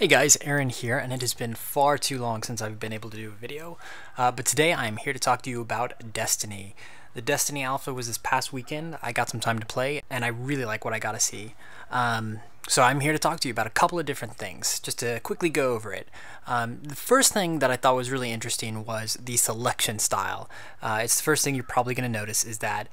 Hey guys, Aaron here, and it has been far too long since I've been able to do a video, but today I'm here to talk to you about Destiny. The Destiny Alpha was this past weekend. I got some time to play, and I really like what I got to see. So I'm here to talk to you about a couple of different things, just to quickly go over it. The first thing that I thought was really interesting was the selection style. It's the first thing you're probably going to notice is that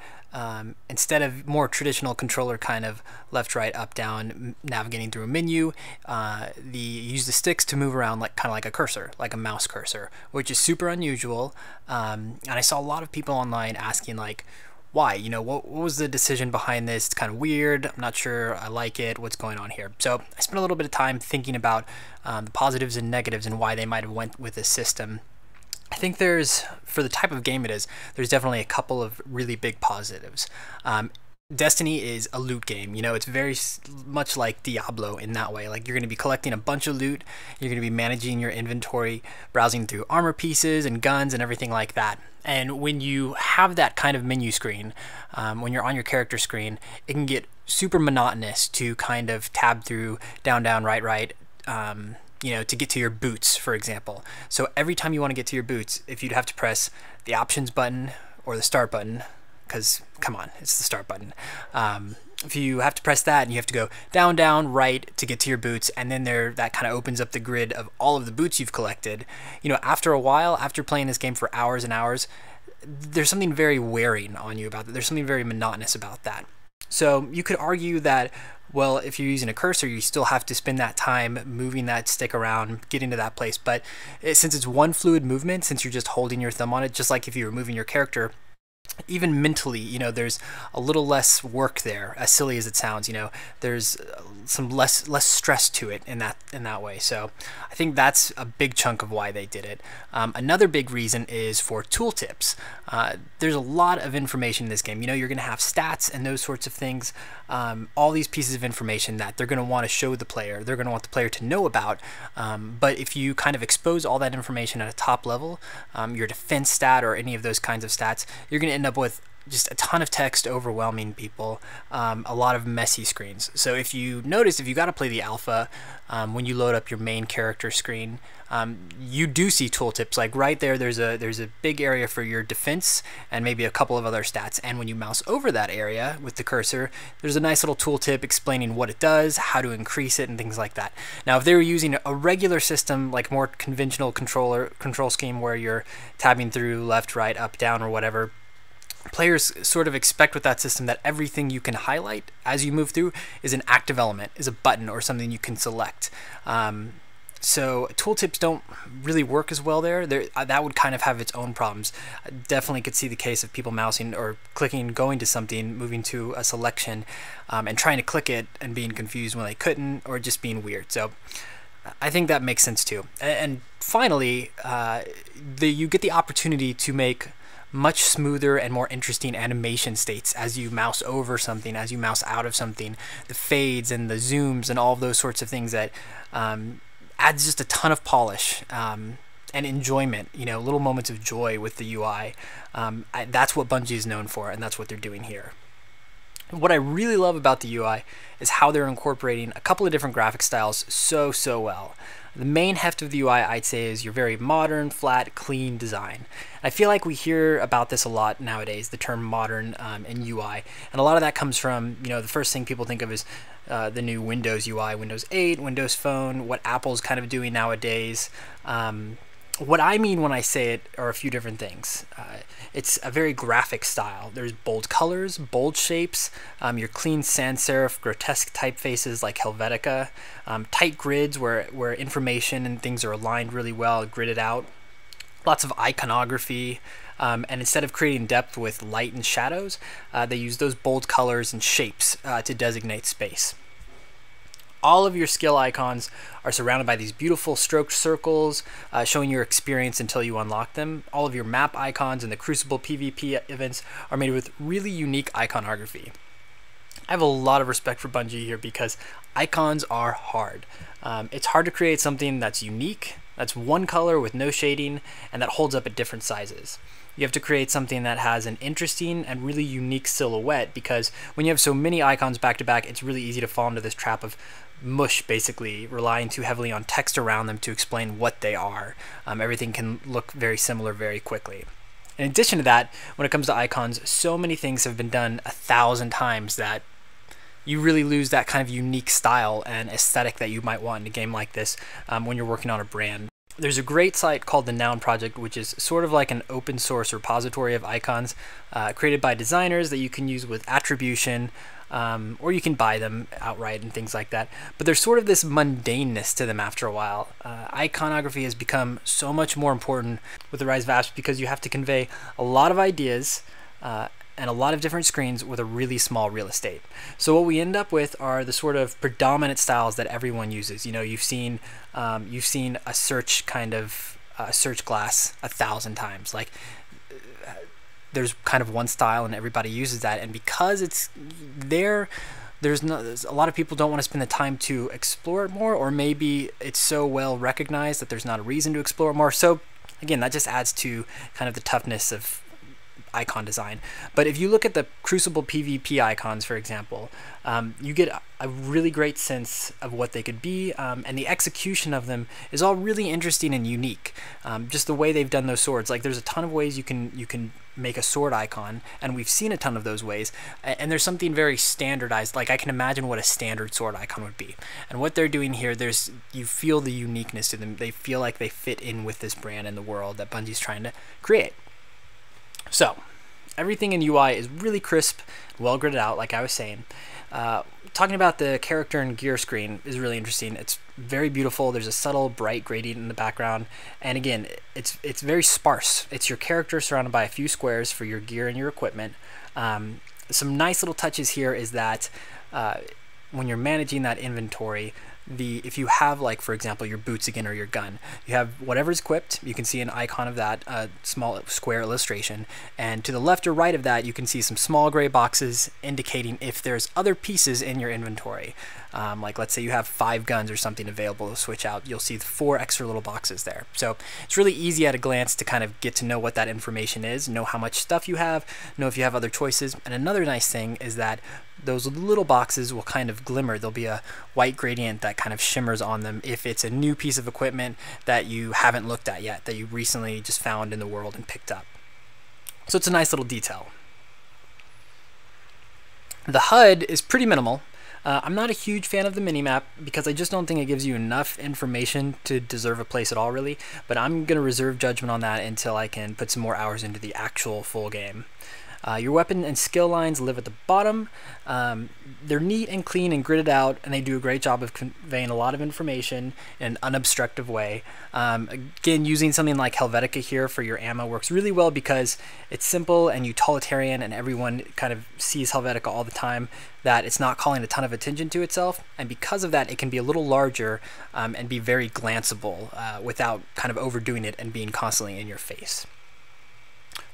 instead of more traditional controller kind of left, right, up, down, navigating through a menu, you use the sticks to move around kind of like a cursor, like a mouse cursor, which is super unusual. And I saw a lot of people online asking like, why? You know, what was the decision behind this? It's kind of weird. I'm not sure I like it. What's going on here? So I spent a little bit of time thinking about the positives and negatives and why they might have went with this system. I think for the type of game it is, there's definitely a couple of really big positives. Destiny is a loot game. You know, it's very much like Diablo in that way. Like, you're going to be collecting a bunch of loot, you're going to be managing your inventory, browsing through armor pieces and guns and everything like that. And when you have that kind of menu screen, when you're on your character screen, it can get super monotonous to kind of tab through down, down, right, right, you know, to get to your boots, for example. So every time you want to get to your boots, if you'd have to press the options button or the start button, because come on, it's the start button. If you have to press that and you have to go down, down, right to get to your boots, and then that kind of opens up the grid of all of the boots you've collected. You know, after a while, after playing this game for hours and hours, there's something very wearing on you about that. There's something very monotonous about that. So you could argue that, well, if you're using a cursor, you still have to spend that time moving that stick around, getting to that place. But since it's one fluid movement, since you're just holding your thumb on it, just like if you were moving your character, even mentally, you know, there's a little less work there, as silly as it sounds. You know, there's some less stress to it in that way. So I think that's a big chunk of why they did it. Another big reason is for tooltips. There's a lot of information in this game. You know, you're going to have stats and those sorts of things, all these pieces of information that they're going to want to show the player, they're going to want the player to know about. But if you kind of expose all that information at a top level, your defense stat or any of those kinds of stats, you're going to end up with just a ton of text overwhelming people, a lot of messy screens. So if you notice, if you got to play the alpha, when you load up your main character screen, you do see tooltips. Like right there, there's a big area for your defense and maybe a couple of other stats. And when you mouse over that area with the cursor, there's a nice little tooltip explaining what it does, how to increase it, and things like that. Now, if they were using a regular system, like more conventional control scheme where you're tabbing through left, right, up, down, or whatever, players sort of expect with that system that everything you can highlight as you move through is an active element, is a button or something you can select. So tooltips don't really work as well there. That would kind of have its own problems. I definitely could see the case of people mousing or clicking, going to something, moving to a selection, and trying to click it and being confused when they couldn't, or just being weird. So I think that makes sense too. And finally, you get the opportunity to make much smoother and more interesting animation states as you mouse over something, as you mouse out of something, the fades and the zooms and all of those sorts of things that adds just a ton of polish and enjoyment, you know, little moments of joy with the UI. That's what Bungie is known for, and that's what they're doing here. What I really love about the UI is how they're incorporating a couple of different graphic styles so well. The main heft of the UI, I'd say, is your very modern, flat, clean design. I feel like we hear about this a lot nowadays, the term modern in UI, and a lot of that comes from, you know, the first thing people think of is the new Windows UI, Windows 8, Windows Phone, what Apple's kind of doing nowadays. What I mean when I say it are a few different things. It's a very graphic style. There's bold colors, bold shapes, your clean sans serif, grotesque typefaces like Helvetica, tight grids where information and things are aligned really well, gridded out, lots of iconography, and instead of creating depth with light and shadows, they use those bold colors and shapes to designate space. All of your skill icons are surrounded by these beautiful stroked circles showing your experience until you unlock them. All of your map icons and the Crucible PvP events are made with really unique iconography. I have a lot of respect for Bungie here because icons are hard. It's hard to create something that's unique, that's one color with no shading, and that holds up at different sizes. You have to create something that has an interesting and really unique silhouette, because when you have so many icons back to back, it's really easy to fall into this trap of mush, basically relying too heavily on text around them to explain what they are. Everything can look very similar very quickly. In addition to that, when it comes to icons, so many things have been done 1,000 times that you really lose that kind of unique style and aesthetic that you might want in a game like this when you're working on a brand. There's a great site called the Noun Project, which is sort of like an open source repository of icons created by designers that you can use with attribution, or you can buy them outright and things like that. But there's sort of this mundaneness to them after a while. Iconography has become so much more important with the rise of apps because you have to convey a lot of ideas and a lot of different screens with a really small real estate. So what we end up with are the sort of predominant styles that everyone uses. You know, you've seen a search kind of search glass 1,000 times. Like, there's kind of one style and everybody uses that, and because it's there, there's a lot of people don't want to spend the time to explore it more, or maybe it's so well recognized that there's not a reason to explore it more. So again, that just adds to kind of the toughness of icon design. But if you look at the Crucible PvP icons, for example, you get a really great sense of what they could be, and the execution of them is all really interesting and unique. Just the way they've done those swords, like there's a ton of ways you can make a sword icon, and we've seen a ton of those ways, and there's something very standardized. Like, I can imagine what a standard sword icon would be, and what they're doing here, you feel the uniqueness to them. They feel like they fit in with this brand and the world that Bungie's trying to create. So everything in UI is really crisp, well gridded out, like I was saying. Talking about the character and gear screen is really interesting. It's very beautiful. There's a subtle bright gradient in the background, and again, it's very sparse. It's your character surrounded by a few squares for your gear and your equipment. Some nice little touches here is that when you're managing that inventory, if you have, like, for example, your boots again, or your gun, you have whatever's equipped, you can see an icon of that, small square illustration, and to the left or right of that you can see some small gray boxes indicating if there's other pieces in your inventory. Like, let's say you have 5 guns or something available to switch out, you'll see 4 extra little boxes there. So it's really easy at a glance to kind of get to know what that information is, know how much stuff you have, know if you have other choices. And another nice thing is that those little boxes will kind of glimmer. There'll be a white gradient that kind of shimmers on them if it's a new piece of equipment that you haven't looked at yet, that you recently just found in the world and picked up. So it's a nice little detail. The HUD is pretty minimal. I'm not a huge fan of the minimap because I just don't think it gives you enough information to deserve a place at all, really. But I'm going to reserve judgment on that until I can put some more hours into the actual full game. Your weapon and skill lines live at the bottom. They're neat and clean and gridded out, and they do a great job of conveying a lot of information in an unobstructive way. Again, using something like Helvetica here for your ammo works really well because it's simple and utilitarian, and everyone kind of sees Helvetica all the time, that it's not calling a ton of attention to itself, and because of that it can be a little larger and be very glanceable without kind of overdoing it and being constantly in your face.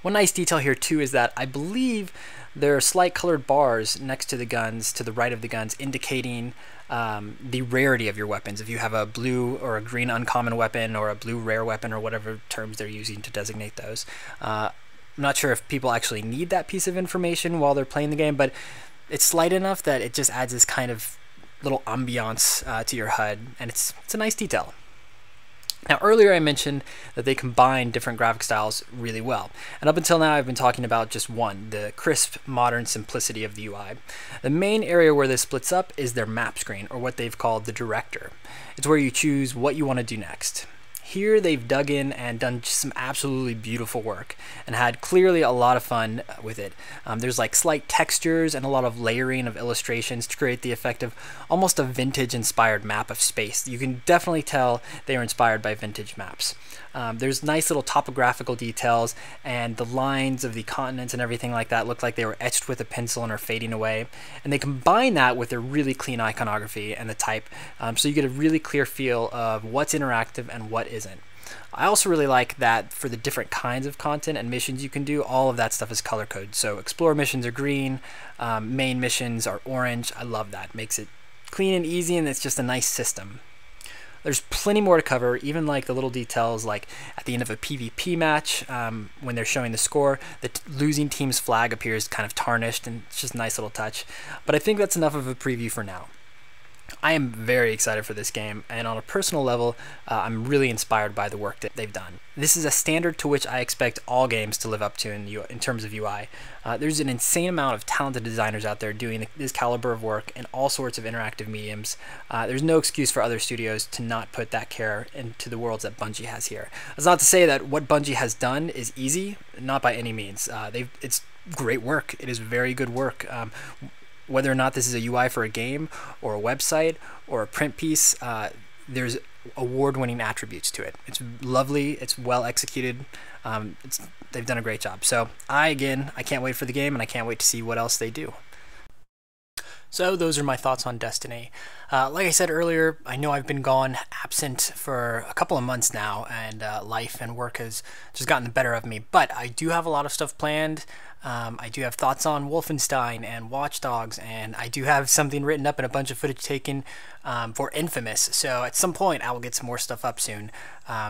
One nice detail here too is that I believe there are slight colored bars next to the guns, to the right of the guns, indicating the rarity of your weapons. If you have a blue or a green uncommon weapon, or a blue rare weapon, or whatever terms they're using to designate those. I'm not sure if people actually need that piece of information while they're playing the game, but it's slight enough that it just adds this kind of little ambiance to your HUD, and it's a nice detail. Now, earlier I mentioned that they combine different graphic styles really well, and up until now I've been talking about just one, the crisp, modern simplicity of the UI. The main area where this splits up is their map screen, or what they've called the director. It's where you choose what you want to do next. Here they've dug in and done just some absolutely beautiful work and had clearly a lot of fun with it. There's like slight textures and a lot of layering of illustrations to create the effect of almost a vintage inspired map of space. You can definitely tell they are inspired by vintage maps. There's nice little topographical details, and the lines of the continents and everything like that look like they were etched with a pencil and are fading away. And they combine that with their really clean iconography and the type, so you get a really clear feel of what's interactive and what isn't. I also really like that for the different kinds of content and missions you can do, all of that stuff is color coded. So Explorer missions are green, main missions are orange. I love that. Makes it clean and easy, and it's just a nice system. There's plenty more to cover, even like the little details like at the end of a PvP match, when they're showing the score, the losing team's flag appears kind of tarnished, and it's just a nice little touch. But I think that's enough of a preview for now. I am very excited for this game, and on a personal level, I'm really inspired by the work that they've done. This is a standard to which I expect all games to live up to in terms of UI. There's an insane amount of talented designers out there doing this caliber of work in all sorts of interactive mediums. There's no excuse for other studios to not put that care into the worlds that Bungie has here. That's not to say that what Bungie has done is easy, not by any means. It's great work. It is very good work. Whether or not this is a UI for a game or a website or a print piece, there's award-winning attributes to it. It's lovely, it's well executed, they've done a great job. So I can't wait for the game, and I can't wait to see what else they do. So those are my thoughts on Destiny. Like I said earlier, I know I've been gone absent for a couple of months now, and life and work has just gotten the better of me. But I do have a lot of stuff planned. I do have thoughts on Wolfenstein and Watch Dogs, and I do have something written up and a bunch of footage taken for Infamous. So at some point I will get some more stuff up soon.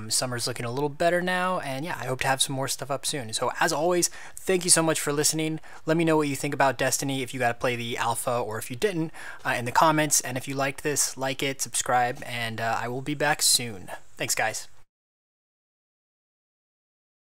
Summer's looking a little better now, and yeah, I hope to have some more stuff up soon. So as always, thank you so much for listening. Let me know what you think about Destiny, if you got to play the alpha or if you didn't, in the comments. And if you liked this, like it, subscribe, and I will be back soon. Thanks, guys.